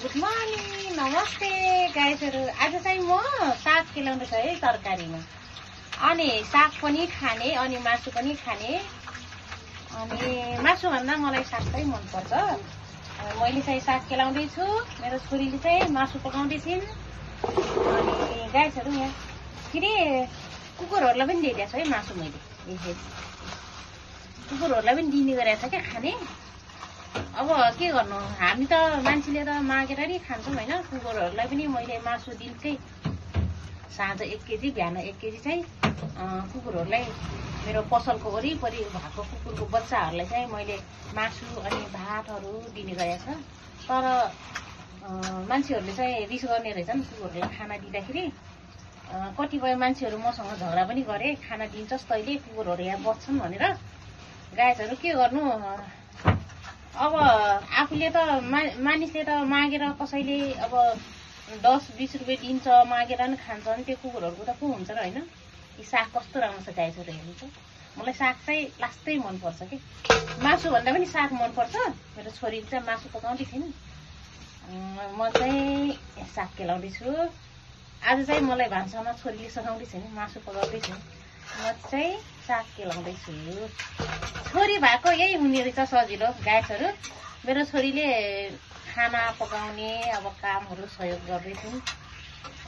Good morning, नमस्ते गाइसहरू। आज चाहिँ म साग केलाउँदैछु है तरकारीमा। अनि साग पनि खाने अनि मासु पनि खाने। अनि मासुभन्दा मलाई साग चाहिँ मनपर्छ। मैले चाहिँ साग केलाउँदैछु, मेरो छोरीले चाहिँ मासु पकाउँदै छिन्। अनि गाइसहरू यहाँ फेरि कुकुरहरूलाई पनि दिइदिएको छु है मासु मैले। कुकुरहरूलाई पनि दिने गरेको छ क्या खाने। अब के गर्नु, हामी त मान्छेले त मागेर नि खान्छौँ होइन। कुकुरहरूलाई पनि मैले मासु दिन्थेँ, साँझ 1 केजी बिहान 1 केजी चाहिँ कुकुरहरूलाई, मेरो पसलको वरिपरि भएको कुकुरको बच्चाहरूलाई चाहिँ मैले मासु अनि भातहरू दिने गरेको छ। तर मान्छेहरूले चाहिँ रिस गर्ने रहेछन् कुकुरहरूलाई खाना दिँदाखेरि। कतिपय मान्छेहरू मसँग झगडा पनि गरे, खाना दिन्छस् तैँले, कुकुरहरू यहाँ बस्छन् भनेर। गाइजहरू के गर्नु, अब आफूले त मानिसले त मागेर कसैले अब 10-20 रुपियाँ दिन्छ, मागेर नि खान्छन्। त्यो कुकुरहरूको त को हुन्छ र होइन। यी साग कस्तो राम्रो छ गाइजहरू, हेर्नु त। मलाई साग चाहिँ लास्टै मनपर्छ कि मासुभन्दा पनि साग मनपर्छ। मेरो छोरीले चाहिँ मासु पकाउँदै थिइन्, म चाहिँ साग केलाउँदैछु। आज चाहिँ मलाई भान्सामा छोरीले सघाउँदै छैन, मासु पकाउँदैछु, म चाहिँ साग केलाउँदैछु। छोरी भएको यही हुने रहेछ सजिलो गाइसहरू। मेरो छोरीले खाना पकाउने अब कामहरू सहयोग गर्दै थिइन्।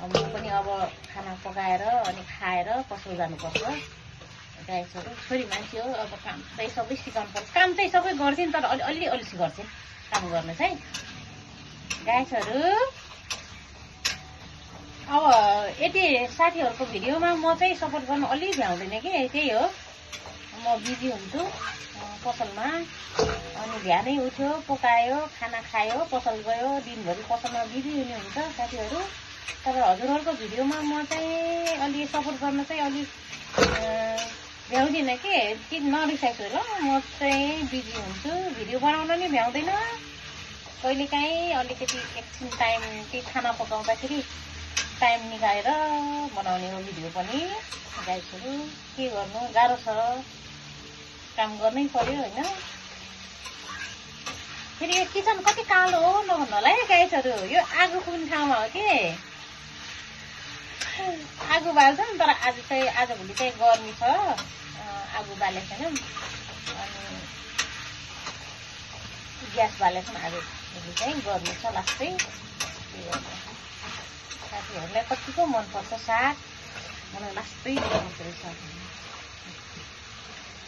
म पनि अब खाना पकाएर अनि खाएर पसल जानुपर्छ गाइसहरू। छोरी मान्छे हो, अब काम चाहिँ सबै सिकाउनु पर्छ। काम चाहिँ सबै गर्छिन्, तर अलि अल्छी गर्छिन् काम गर्न चाहिँ गाइसहरू। अब यति साथीहरूको भिडियोमा म चाहिँ सपोर्ट गर्न अलि भ्याउँदैन कि, त्यही हो। म बिजी हुन्छु पसलमा, अनि बिहानै उठ्यो, पकायो, खाना खायो, पसल गयो, दिनभरि पसलमा बिजी हुने हुन्छ साथीहरू। तर हजुरहरूको भिडियोमा म चाहिँ अलि सपोर्ट गर्न चाहिँ अलिक भ्याउँदिनँ कि नरिसाइछु ल। म चाहिँ बिजी हुन्छु, भिडियो बनाउन नि भ्याउँदैन। कहिलेकाहीँ अलिकति एकछिन टाइम के खाना पकाउँदाखेरि टाइम निकालेर बनाउने हो भिडियो पनि गाइसहरू। के गर्नु, गाह्रो छ, काम गर्नै पर्यो होइन। फेरि यो किचन कति कालो हो नभन्नु होला है गाइसहरू। यो आगो कुन ठाउँमा हो कि आगो बाल्छ नि, तर आजभोलि चाहिँ गर्मी छ, आगो बालेको छैन। अनि ग्यास बालेको छैन, आजभोलि चाहिँ गर्मी छ लास्टै। के गर्नु, साथीहरूलाई कतिको मनपर्छ साग, मलाई लास्टै मनपर्छ साग।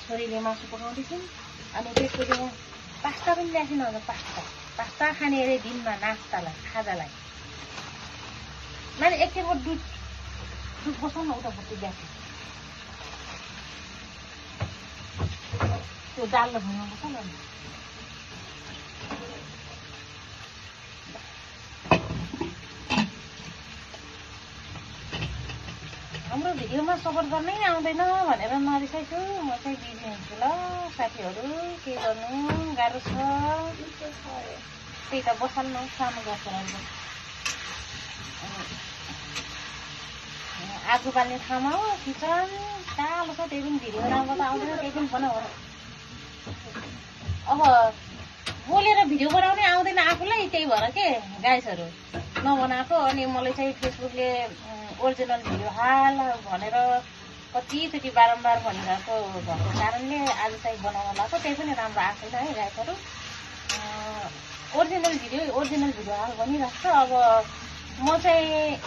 छोरीले मासु पकाउँदैछन् अनि त्यसपछि पास्ता पनि ल्याएछन्। हजुर पास्ता खाने अरे दिनमा नास्तालाई, खाजालाई। मैले एकछिनको दुध बसाउन उता बस्छु ग्यास। त्यो डाल्लो भुइँमा बसाउन न। हाम्रो भिडियोमा सपोर्ट गर्नै आउँदैन भनेर नरिसाइछु, म चाहिँ बिजी हुन्छु ल साथीहरू। के गर्नु, गाह्रो छ। त्यही त बसाल्नु सानो ग्यास बनाउनु। आगो बाल्ने ठाउँमा हो किचन, कालो छ, त्यही पनि भिडियो राम्रो त आउँदैन, त्यही पनि बनाऊ। अब बोलेर भिडियो बनाउनै आउँदैन आफूलाई, त्यही भएर के गाइसहरू नबनाएको। अनि मलाई चाहिँ फेसबुकले ओरिजिनल भिडियो हाल भनेर कतिचोटि बारम्बार भनिरहेको भएको कारणले आज चाहिँ बनाउन लाग्यो। त्यही पनि राम्रो आएको छैन है गाइसहरू। ओरिजिनल भिडियो हाल भनिरहेको छ। अब म चाहिँ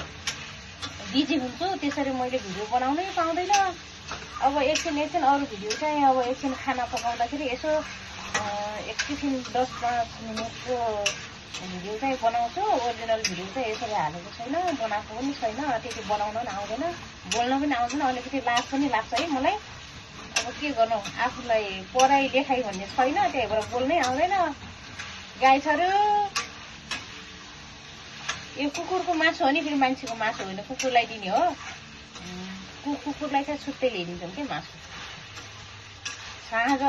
बिजी हुन्छु, त्यसरी मैले भिडियो बनाउनै पाउँदैन। अब एकछिन अरू भिडियो चाहिँ अब एकछिन खाना पकाउँदाखेरि यसो एकछिन 10-5 मिनटको भिडियो चाहिँ बनाउँछु। ओरिजिनल भिडियो चाहिँ यसरी हालेको छैन, बनाएको पनि छैन। त्यति बनाउन पनि आउँदैन, बोल्न पनि आउँदैन, अलिकति लाज पनि लाग्छ है मलाई। अब के गर्नु, आफूलाई पढाइ लेखाइ भन्ने छैन, त्यही भएर बोल्नै आउँदैन गाइसहरू। यो कुकुरको मासु हो नि, फेरि मान्छेको मासु होइन, कुकुरलाई दिने हो। कुकुरलाई चाहिँ छुट्टै ल्याइदिन्छौँ कि मासु। साँझ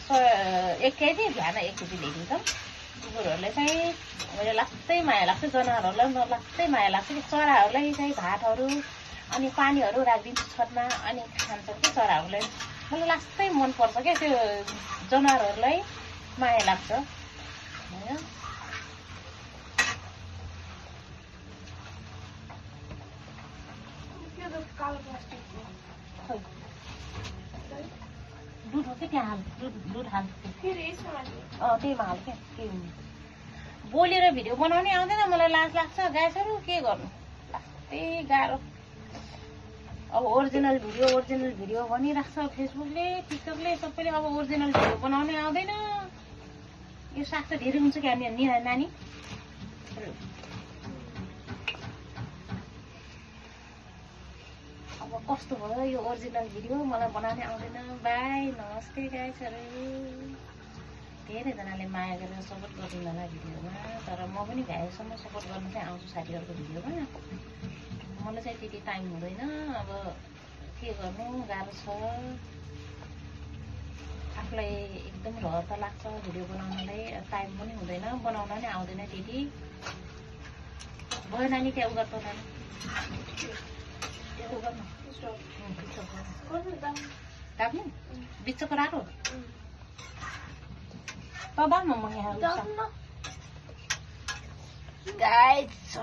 1 केजी बिहान 1 केजी ल्याइदिन्छौँ। कुकुरहरूलाई चाहिँ मैले लास्टै माया लाग्छ, जनावरहरूलाई लास्टै माया लाग्छ कि। चराहरूलाई चाहिँ भातहरू अनि पानीहरू राखिदिन्छु छतमा, अनि खान्छन् कि चराहरूलाई। मलाई लास्टै मनपर्छ क्या, त्यो जनावरहरूलाई माया लाग्छ होइन। हाल दुध हाल फेरि यसमा हाल्ने। त्यहीमा हाल क्या के हुने बोलेर भिडियो बनाउने आउँदैन मलाई लाज लाग्छ गाइसहरू के गर्नु त्यही गाह्रो अब ओरिजिनल भिडियो भनिराख्छ फेसबुकले टिकटकले सबैले अब ओरिजिनल भिडियो बनाउनै आउँदैन यो साग त धेरै हुन्छ क्या नानी अब कस्तो भयो यो ओरिजिनल भिडियो मलाई बनाउनै आउँदैन बाई नमस्ते गाइसहरू धेरैजनाले माया गरेर सपोर्ट गर्दिनु होला भिडियोमा तर म पनि भ्याएसम्म सपोर्ट गर्न चाहिँ आउँछु साथीहरूको भिडियोमा मलाई चाहिँ त्यति टाइम हुँदैन अब के गर्नु गाह्रो छ आफूलाई एकदम रहर त लाग्छ भिडियो बनाउनलाई टाइम पनि हुँदैन बनाउन नै आउँदैन त्यति भयो नानी त्यहाँ उगर त नानी बिचको रातो त दाम म यहाँ गाइस